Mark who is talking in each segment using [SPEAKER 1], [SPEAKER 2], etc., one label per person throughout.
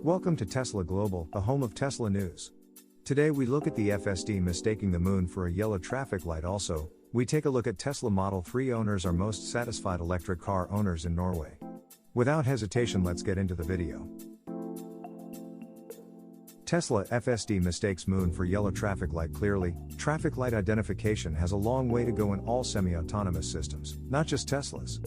[SPEAKER 1] Welcome to Tesla Global, the home of Tesla news. Today we look at the FSD mistaking the moon for a yellow traffic light. Also, we take a look at Tesla Model 3 owners are most satisfied electric car owners in Norway. Without hesitation, let's get into the video. Tesla FSD mistakes moon for yellow traffic light. Clearly, traffic light identification has a long way to go in all semi-autonomous systems, not just Tesla's.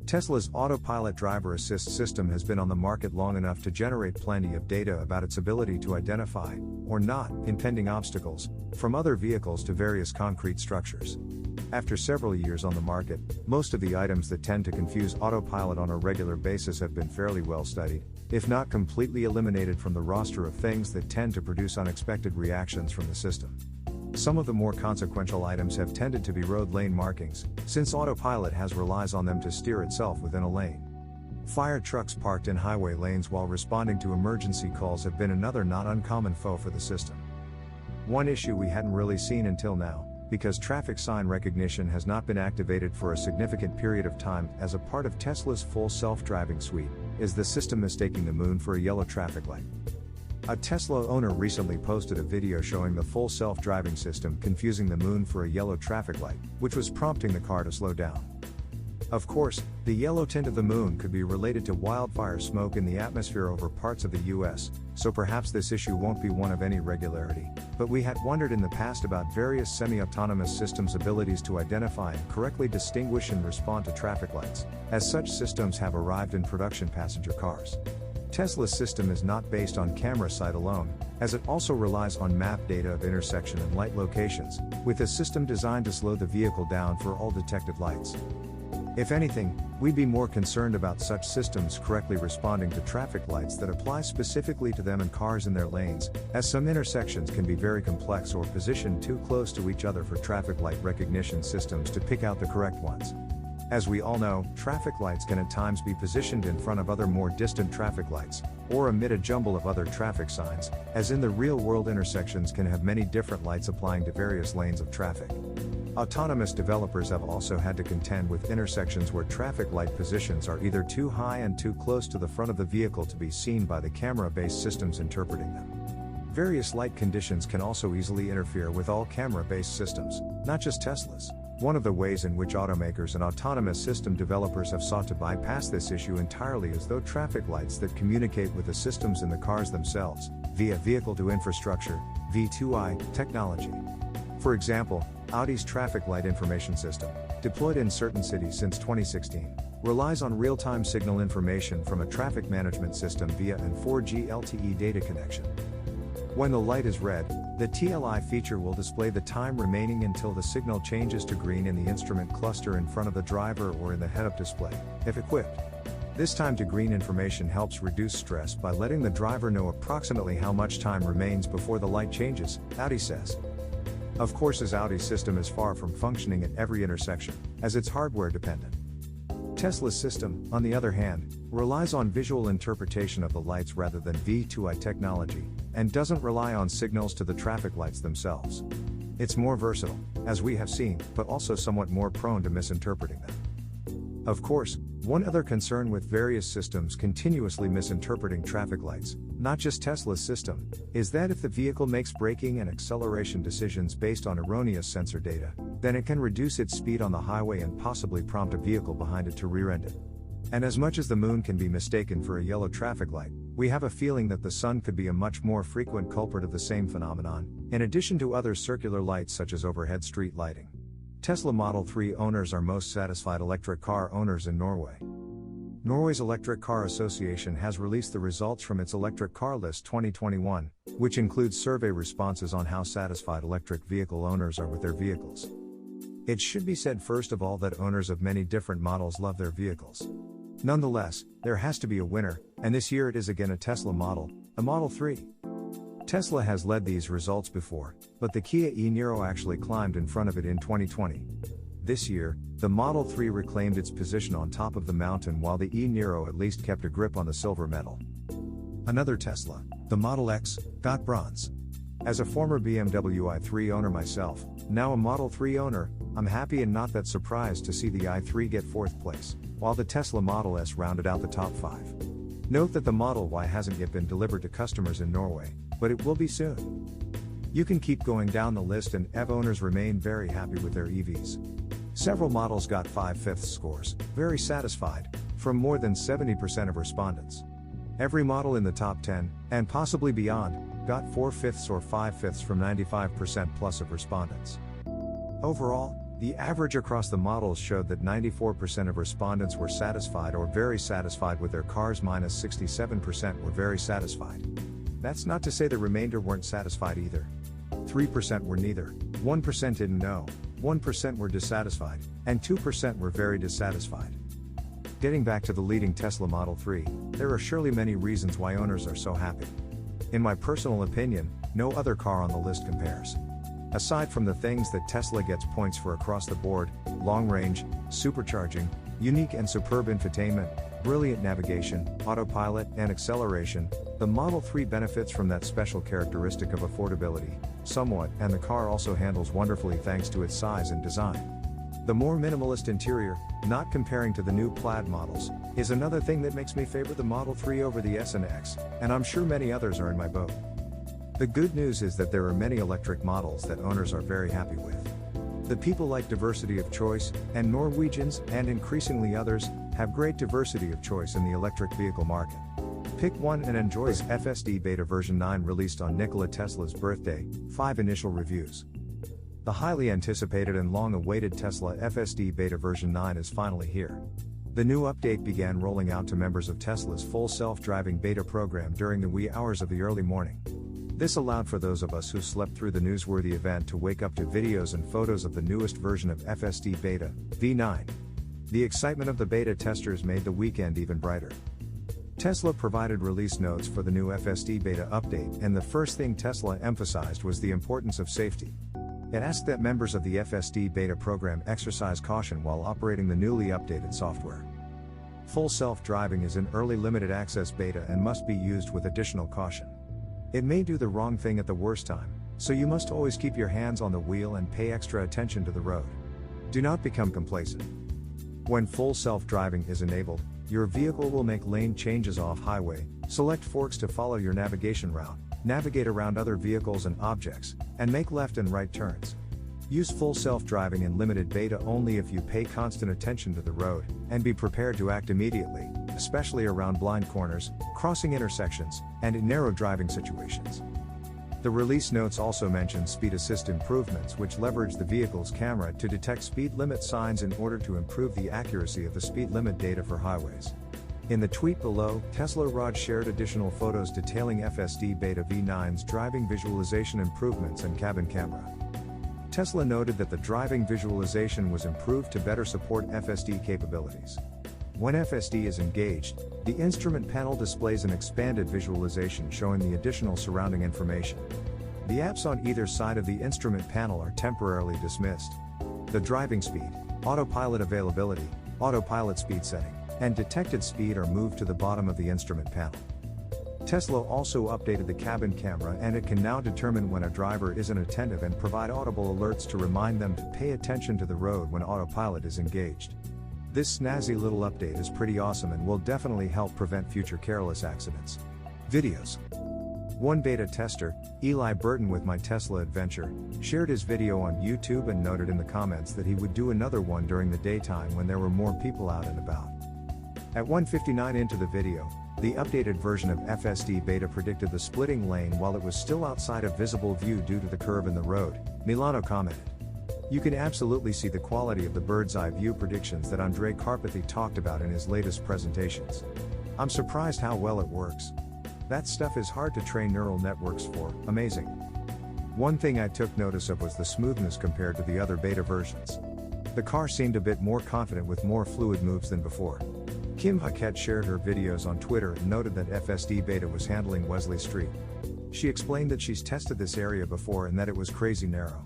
[SPEAKER 1] Tesla's autopilot driver assist system has been on the market long enough to generate plenty of data about its ability to identify, or not, impending obstacles, from other vehicles to various concrete structures. After several years on the market, most of the items that tend to confuse autopilot on a regular basis have been fairly well studied, if not completely eliminated from the roster of things that tend to produce unexpected reactions from the system. Some of the more consequential items have tended to be road lane markings, since autopilot relies on them to steer itself within a lane. Fire trucks parked in highway lanes while responding to emergency calls have been another not uncommon foe for the system. One issue we hadn't really seen until now, because traffic sign recognition has not been activated for a significant period of time as a part of Tesla's full self-driving suite, is the system mistaking the moon for a yellow traffic light. A Tesla owner recently posted a video showing the full self-driving system confusing the moon for a yellow traffic light, which was prompting the car to slow down. Of course, the yellow tint of the moon could be related to wildfire smoke in the atmosphere over parts of the US, so perhaps this issue won't be one of any regularity, but we had wondered in the past about various semi-autonomous systems' abilities to identify and correctly distinguish and respond to traffic lights, as such systems have arrived in production passenger cars. Tesla's system is not based on camera sight alone, as it also relies on map data of intersection and light locations, with a system designed to slow the vehicle down for all detected lights. If anything, we'd be more concerned about such systems correctly responding to traffic lights that apply specifically to them and cars in their lanes, as some intersections can be very complex or positioned too close to each other for traffic light recognition systems to pick out the correct ones. As we all know, traffic lights can at times be positioned in front of other more distant traffic lights, or amid a jumble of other traffic signs, as in the real-world intersections can have many different lights applying to various lanes of traffic. Autonomous developers have also had to contend with intersections where traffic light positions are either too high and too close to the front of the vehicle to be seen by the camera-based systems interpreting them. Various light conditions can also easily interfere with all camera-based systems, not just Tesla's. One of the ways in which automakers and autonomous system developers have sought to bypass this issue entirely is through traffic lights that communicate with the systems in the cars themselves, via vehicle-to-infrastructure (V2I) technology. For example, Audi's traffic light information system, deployed in certain cities since 2016, relies on real-time signal information from a traffic management system via an 4G LTE data connection. When the light is red, the TLI feature will display the time remaining until the signal changes to green in the instrument cluster in front of the driver or in the head-up display, if equipped. This time to green information helps reduce stress by letting the driver know approximately how much time remains before the light changes, Audi says. Of course, as Audi's system is far from functioning at every intersection, as it's hardware dependent. Tesla's system, on the other hand, relies on visual interpretation of the lights rather than V2I technology, and doesn't rely on signals to the traffic lights themselves. It's more versatile, as we have seen, but also somewhat more prone to misinterpreting them. Of course, one other concern with various systems continuously misinterpreting traffic lights, not just Tesla's system, is that if the vehicle makes braking and acceleration decisions based on erroneous sensor data, then it can reduce its speed on the highway and possibly prompt a vehicle behind it to rear-end it. And as much as the moon can be mistaken for a yellow traffic light, we have a feeling that the sun could be a much more frequent culprit of the same phenomenon, in addition to other circular lights such as overhead street lighting. Tesla Model 3 owners are most satisfied electric car owners in Norway. Norway's Electric Car Association has released the results from its Electric Car List 2021, which includes survey responses on how satisfied electric vehicle owners are with their vehicles. It should be said first of all that owners of many different models love their vehicles. Nonetheless, there has to be a winner, and this year it is again a Tesla model, a Model 3. Tesla has led these results before, but the Kia e-Niro actually climbed in front of it in 2020. This year, the Model 3 reclaimed its position on top of the mountain while the e-Niro at least kept a grip on the silver medal. Another Tesla, the Model X, got bronze. As a former BMW i3 owner myself, now a Model 3 owner, I'm happy and not that surprised to see the i3 get 4th place, while the Tesla Model S rounded out the top 5. Note that the Model Y hasn't yet been delivered to customers in Norway, but it will be soon. You can keep going down the list, and EV owners remain very happy with their EVs. Several models got 5/5 scores, very satisfied, from more than 70% of respondents. Every model in the top 10, and possibly beyond, got 4/5 or 5/5 from 95% plus of respondents. Overall, the average across the models showed that 94% of respondents were satisfied or very satisfied with their cars, minus 67% were very satisfied. That's not to say the remainder weren't satisfied either. 3% were neither, 1% didn't know, 1% were dissatisfied, and 2% were very dissatisfied. Getting back to the leading Tesla Model 3, there are surely many reasons why owners are so happy. In my personal opinion, no other car on the list compares. Aside from the things that Tesla gets points for across the board, long range, supercharging, unique and superb infotainment, brilliant navigation, autopilot, and acceleration, the Model 3 benefits from that special characteristic of affordability, somewhat, and the car also handles wonderfully thanks to its size and design. The more minimalist interior, not comparing to the new Plaid models, is another thing that makes me favor the Model 3 over the S and X, and I'm sure many others are in my boat. The good news is that there are many electric models that owners are very happy with. The people like diversity of choice, and Norwegians, and increasingly others, have great diversity of choice in the electric vehicle market. Pick one and enjoy. FSD Beta version 9 released on Nikola Tesla's birthday, 5 initial reviews. The highly anticipated and long-awaited Tesla FSD Beta version 9 is finally here. The new update began rolling out to members of Tesla's full self-driving beta program during the wee hours of the early morning. This allowed for those of us who slept through the newsworthy event to wake up to videos and photos of the newest version of FSD Beta V9. The excitement of the beta testers made the weekend even brighter. Tesla provided release notes for the new FSD Beta update, and the first thing Tesla emphasized was the importance of safety. It asked that members of the FSD Beta program exercise caution while operating the newly updated software. Full self-driving is in early limited access beta and must be used with additional caution. It may do the wrong thing at the worst time, so you must always keep your hands on the wheel and pay extra attention to the road. Do not become complacent. When full self-driving is enabled, your vehicle will make lane changes off-highway, select forks to follow your navigation route, navigate around other vehicles and objects, and make left and right turns. Use full self-driving in limited beta only if you pay constant attention to the road, and be prepared to act immediately, especially around blind corners, crossing intersections, and in narrow driving situations. The release notes also mention speed assist improvements, which leverage the vehicle's camera to detect speed limit signs in order to improve the accuracy of the speed limit data for highways. In the tweet below, Tesla Raj shared additional photos detailing FSD Beta V9's driving visualization improvements and cabin camera. Tesla noted that the driving visualization was improved to better support FSD capabilities. When FSD is engaged, the instrument panel displays an expanded visualization showing the additional surrounding information. The apps on either side of the instrument panel are temporarily dismissed. The driving speed, autopilot availability, autopilot speed setting, and detected speed are moved to the bottom of the instrument panel. Tesla also updated the cabin camera, and it can now determine when a driver isn't attentive and provide audible alerts to remind them to pay attention to the road when autopilot is engaged. This snazzy little update is pretty awesome and will definitely help prevent future careless accidents. Videos. One beta tester, Eli Burton with My Tesla Adventure, shared his video on YouTube and noted in the comments that he would do another one during the daytime when there were more people out and about. At 1:59 into the video, the updated version of FSD Beta predicted the splitting lane while it was still outside of visible view due to the curve in the road, Milano commented. You can absolutely see the quality of the bird's eye view predictions that Andrej Karpathy talked about in his latest presentations. I'm surprised how well it works. That stuff is hard to train neural networks for, amazing. One thing I took notice of was the smoothness compared to the other beta versions. The car seemed a bit more confident with more fluid moves than before. Kim Hackett shared her videos on Twitter and noted that FSD Beta was handling Wesley Street. She explained that she's tested this area before and that it was crazy narrow.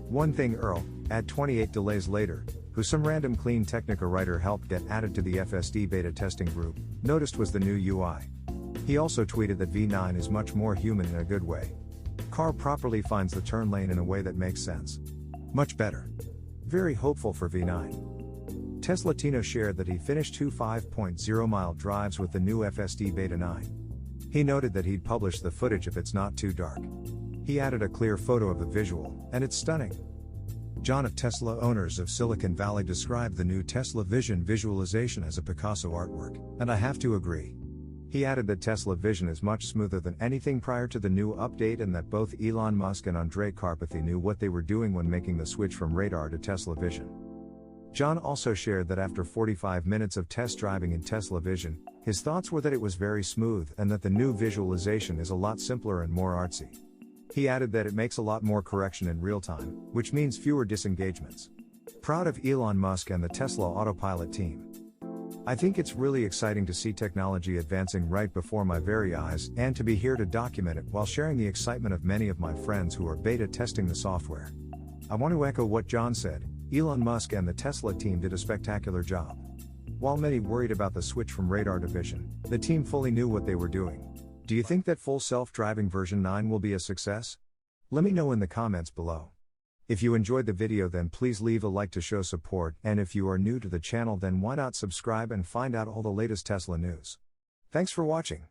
[SPEAKER 1] One thing Earl, at 28 delays later, who some random Clean Technica writer helped get added to the FSD Beta testing group, noticed was the new UI. He also tweeted that V9 is much more human in a good way. Car properly finds the turn lane in a way that makes sense. Much better. Very hopeful for V9. Tesla Tino shared that he finished two 5.0-mile drives with the new FSD Beta 9. He noted that he'd published the footage if it's not too dark. He added a clear photo of the visual, and it's stunning. John of Tesla owners of Silicon Valley described the new Tesla Vision visualization as a Picasso artwork, and I have to agree. He added that Tesla Vision is much smoother than anything prior to the new update and that both Elon Musk and Andrej Karpathy knew what they were doing when making the switch from radar to Tesla Vision. John also shared that after 45 minutes of test driving in Tesla Vision, his thoughts were that it was very smooth and that the new visualization is a lot simpler and more artsy. He added that it makes a lot more correction in real time, which means fewer disengagements. Proud of Elon Musk and the Tesla Autopilot team. I think it's really exciting to see technology advancing right before my very eyes and to be here to document it while sharing the excitement of many of my friends who are beta testing the software. I want to echo what John said. Elon Musk and the Tesla team did a spectacular job. While many worried about the switch from radar to vision, the team fully knew what they were doing. Do you think that full self-driving version 9 will be a success? Let me know in the comments below. If you enjoyed the video, then please leave a like to show support, and if you are new to the channel, then why not subscribe and find out all the latest Tesla news. Thanks for watching.